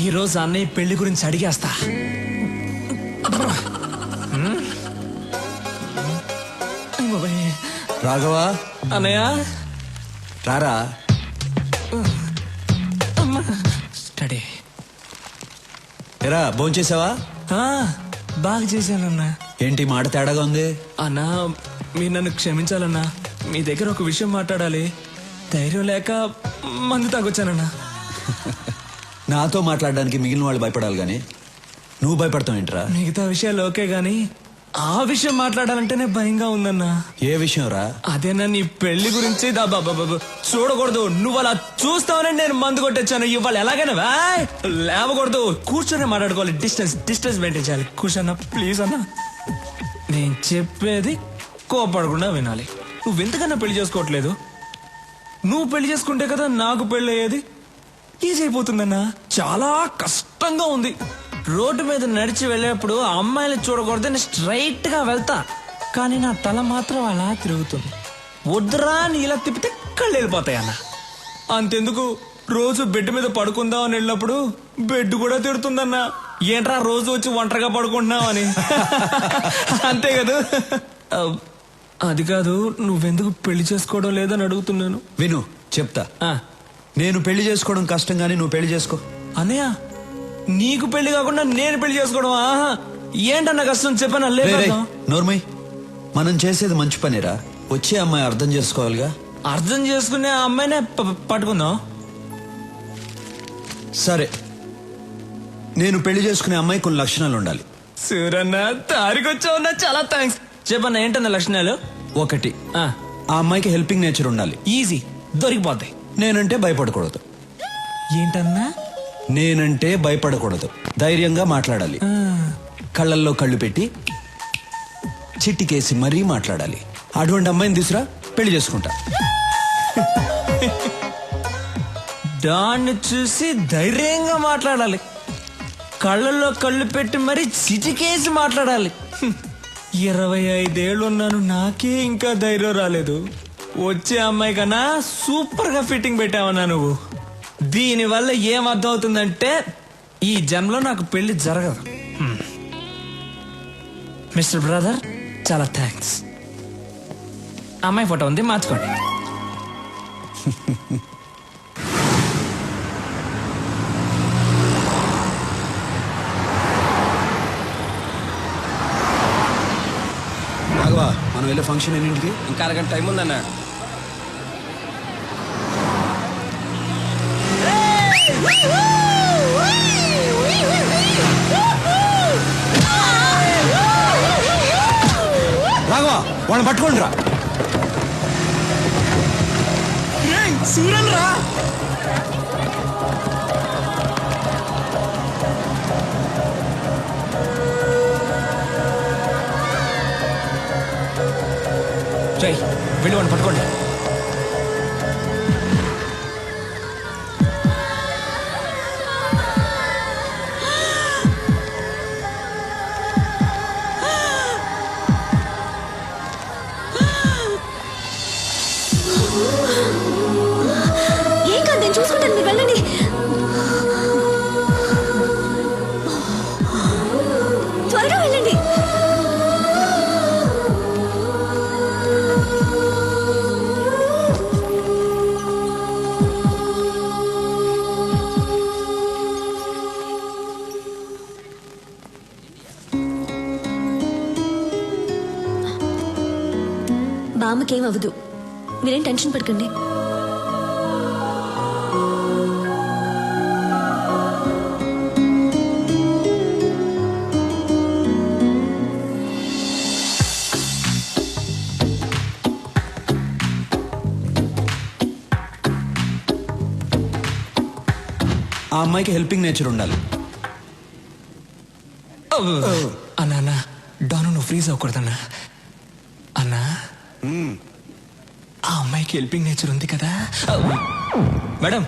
ఈ రోజు అన్నయ్య పెళ్లి గురించి అడిగేస్తా. రాఘవా అన్నయ్య రారా. స్టడీ ఎరా భోంచేసావా? బాగా చేశానన్నా. ఏంటి మాట తేడాగా ఉంది? అన్నా మీరు నన్ను క్షమించాలన్నా. మీ దగ్గర ఒక విషయం మాట్లాడాలి. ధైర్యం లేక మందు తాగొచ్చానన్నా. నాతో మాట్లాడడానికి మిగిలిన వాళ్ళు భయపడాలి గాని నువ్వు భయపడతావు ఏంట్రా? మిగతా విషయాలు ఓకే గాని ఆ విషయం మాట్లాడాలంటేనే భయంగా ఉందన్నా. ఏ విషయం రా? అదేనా నీ పెళ్లి గురించి. చూడకూడదు, నువ్వు అలా చూస్తావని నేను మందు కొట్టొచ్చాను. ఇవాళ ఎలాగైనా లేవకూడదు, కూర్చొని మాట్లాడుకోవాలి. డిస్టెన్స్ మెయింటైన్ చేయాలి. కూర్చోన్నా ప్లీజ్ అన్నా. నేను చెప్పేది కోపడకుండా వినాలి. నువ్వు ఎంతకన్నా పెళ్లి చేసుకోవట్లేదు. నువ్వు పెళ్లి చేసుకుంటే కదా నాకు పెళ్లి అయ్యేది. ఈజీ అయిపోతుందన్నా. చాలా కష్టంగా ఉంది. రోడ్డు మీద నడిచి వెళ్ళేప్పుడు అమ్మాయిలు చూడకూడదని స్ట్రైట్ గా వెళ్తా, కానీ నా తల మాత్రం అలా తిరుగుతుంది. వద్దురా అని ఇలా తిప్పితే కళ్ళు వెళ్ళిపోతాయి అన్న. అంతెందుకు, రోజు బెడ్ మీద పడుకుందాం అని వెళ్ళినప్పుడు బెడ్ కూడా తిడుతుందన్నా. ఏంట్రా రోజు వచ్చి ఒంటరిగా పడుకుంటున్నావు అని. అంతే కదా. అది కాదు, నువ్వెందుకు పెళ్లి చేసుకోవడం లేదని అడుగుతున్నాను. విను చెప్తా. నేను పెళ్లి చేసుకోవడం కష్టం గానీ నువ్వు పెళ్లి చేసుకో. అన్నయ్య నీకు పెళ్లి కాకుండా నేను పెళ్లి చేసుకోవడం ఏంటన్నా కష్టం చెప్పనా? లేదు నోర్మై, మనం చేసేది మంచి పనిరా. వచ్చే అమ్మాయి అర్థం చేసుకోవాలిగా. అర్థం చేసుకునే ఆ అమ్మాయినే పట్టుకుందాం. సరే, నేను పెళ్లి చేసుకునే అమ్మాయి కొన్ని లక్షణాలు ఉండాలి. సూరన్న తారికొచ్చావున్నా, చాలా థ్యాంక్స్. చెప్పన్నా ఏంటన్న లక్షణాలు? ఒకటి, ఆ అమ్మాయికి హెల్పింగ్ నేచర్ ఉండాలి. ఈజీ, దొరికిపోతాయి. నేనంటే భయపడకూడదు. ఏంటన్నా? నేనంటే భయపడకూడదు, ధైర్యంగా మాట్లాడాలి. కళ్ళల్లో కళ్ళు పెట్టి చిట్టికేసి మరీ మాట్లాడాలి. అటువంటి అమ్మాయిని తీసురా, పెళ్లి చేసుకుంటా. దాన్ని చూసి ధైర్యంగా మాట్లాడాలి. కళ్ళల్లో కళ్ళు పెట్టి మరీ చిటికేసి మాట్లాడాలి. 25 ఏళ్ళు ఉన్నాను, నాకే ఇంకా ధైర్యం రాలేదు. వచ్చే అమ్మాయి కన్నా సూపర్ గా ఫిట్టింగ్ పెట్టావన్నా నువ్వు. దీనివల్ల ఏం అర్థం అవుతుందంటే ఈ జన్మలో నాకు పెళ్లి జరగదు. మిస్టర్ బ్రదర్, చాలా థ్యాంక్స్. అమ్మాయి ఫోటో ఉంది, మార్చుకోండి. రాఘవా, మనం వెళ్ళే ఫంక్షన్ ఎన్నింటికి? ఇంకా అరగంట టైం ఉందన్నా. రాఘవా, వాళ్ళని పట్టుకోండి రా. సూరన్ రా. వెళ్ళి వాడిని పట్టుకోండి. ఏం కాదు, నేను చూసుకుంటాను, మీరు వెళ్ళండి. త్వరగా వెళ్ళండి. బామ్మకేం అవ్వదు, మీరేం టెన్షన్ పడకండి. ఆ అమ్మాయికి హెల్పింగ్ నేచర్ ఉండాలి. అన్నా డాను, నువ్వు ఫ్రీజ్ అవ్వకూడదన్నా. అన్నా, ఆ అమ్మాయికి హెల్పింగ్ నేచర్ ఉంది కదా. మేడం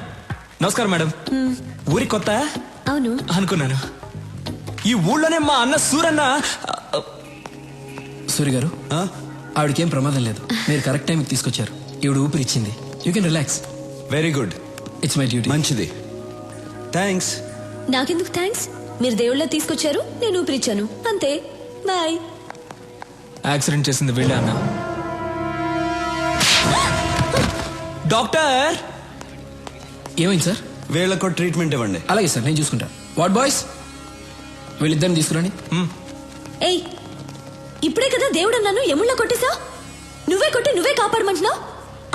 నమస్కారం. మేడం, ఊరి కొత్త? అవును అనుకున్నాను. ఈ ఊళ్ళోనే మా అన్న సూరన్న. సూరి గారు, ఆవిడకేం ప్రమాదం లేదు. మీరు కరెక్ట్ టైంకి తీసుకొచ్చారు. ఈవిడ ఊపిరిచ్చింది. You can relax. Very good. It's my duty. మంచిది, థ్యాంక్స్. నాకెందుకు థ్యాంక్స్? మీరు దేవుళ్ళ తీసుకొచ్చారు, నేను ఊపిరిచ్చాను, అంతే. బాయ్. యాక్సిడెంట్ చేసింది వీళ్ళే అన్న. డాక్టర్ ఏమైంది సార్? వీళ్ళకు ట్రీట్మెంట్ ఇవ్వండి. అలాగే సార్, నేను చూసుకుంటా. వాట్ బాయ్స్, వీళ్ళిద్దరిని తీసుకురండి. ఏయ్, ఇప్పుడే కదా దేవుడు అన్నాను, ఎముళ్ళ కొట్టేసా? నువ్వే కొట్టి నువ్వే కాపాడమంటున్నావు.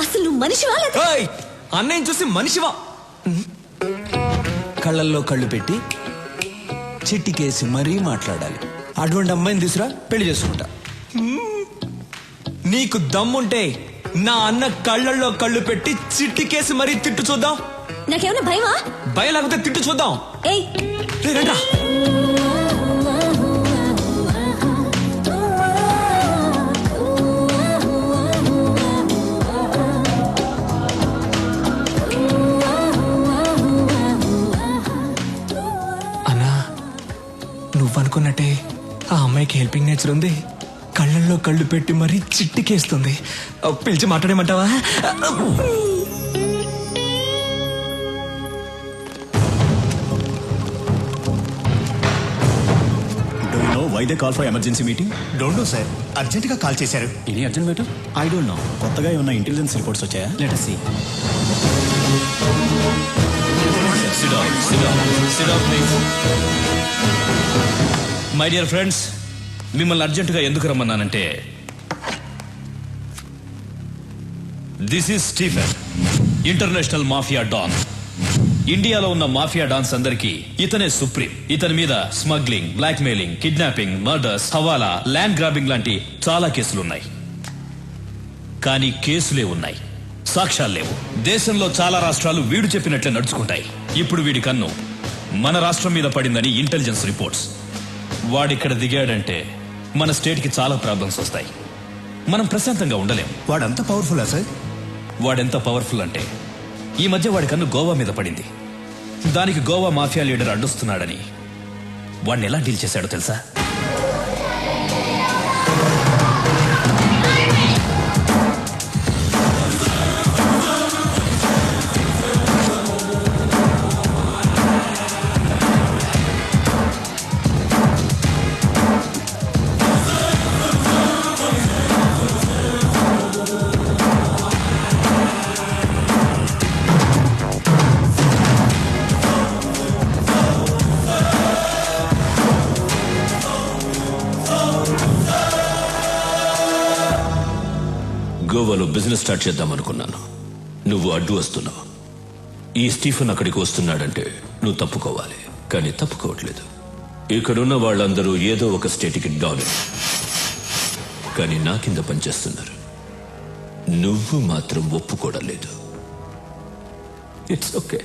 అసలు నువ్వు మనిషివా లేదా? ఏయ్, అన్నయ్య చూసి మనిషివా? కళ్ళల్లో కళ్ళు పెట్టి చిట్టికేసి మరీ మాట్లాడాలి. అటువంటి అమ్మాయిని తీసురా, పెళ్లి చేసుకుంటా. నీకు దమ్ముంటే నా అన్న కళ్ళల్లో కళ్ళు పెట్టి చిట్టికేసి మరీ తిట్టు చూద్దాం. నాకేమైనా భయమా? భయం లేకపోతే తిట్టు చూద్దాం. ఏయ్, రే, రండ్రా. అన్నా, నువ్వనుకున్నట్టే ఆ అమ్మాయికి హెల్పింగ్ నేచర్ ఉంది. కళ్ళల్లో కళ్ళు పెట్టి మరీ చిట్టికేస్తుంది. పిలిచి మాట్లాడేమంటావా? Why they call for emergency meeting? Don't know, sir. Urgent గా కాల్ చేశారు. Any urgent matter? I don't know. కొత్తగా ఏమన్నా ఇంటెలిజెన్స్ రిపోర్ట్స్ వచ్చాయా? Let us see. Sit down, please. My dear friends, మిమ్మల్ని అర్జెంటుగా ఎందుకు రమ్మన్నానంటే, this is Stephen, international mafia don. ఇండియాలో ఉన్న మాఫియా డాన్స్ అందరికీ ఇతనే సుప్రీం. ఇతని మీద smuggling, blackmailing, kidnapping, murders, hawala, land grabbing లాంటి చాలా కేసులున్నాయి. కానీ కేసులే ఉన్నాయి, సాక్ష్యాలు లేవు. దేశంలో చాలా రాష్ట్రాలు వీడు చెప్పినట్లే నడుచుకుంటాయి. ఇప్పుడు వీడి కన్ను మన రాష్ట్రం మీద పడిందని ఇంటెలిజెన్స్ రిపోర్ట్స్. వాడిక్కడ దిగాడంటే మన స్టేట్ కి చాలా ప్రాబ్లమ్స్ వస్తాయి. మనం ప్రశాంతంగా ఉండలేం. వాడంత పవర్ఫుల్లా సార్? వాడెంత పవర్ఫుల్ అంటే, ఈ మధ్య వాడి కన్ను గోవా మీద పడింది. దానికి గోవా మాఫియా లీడర్ అడ్డొస్తున్నాడని వాడిని ఎలా డీల్ చేశాడో తెలుసా? గోవాలో బిజినెస్ స్టార్ట్ చేద్దాం అనుకున్నాను. నువ్వు అడ్డు వస్తున్నావు. ఈ స్టీఫెన్ అక్కడికి వస్తున్నాడంటే నువ్వు తప్పుకోవాలి, కానీ తప్పుకోవట్లేదు. ఇక్కడున్న వాళ్ళందరూ ఏదో ఒక స్టేట్కి డాన్, కానీ నా కింద పనిచేస్తున్నారు. నువ్వు మాత్రం ఒప్పుకోవడం లేదు. It's okay.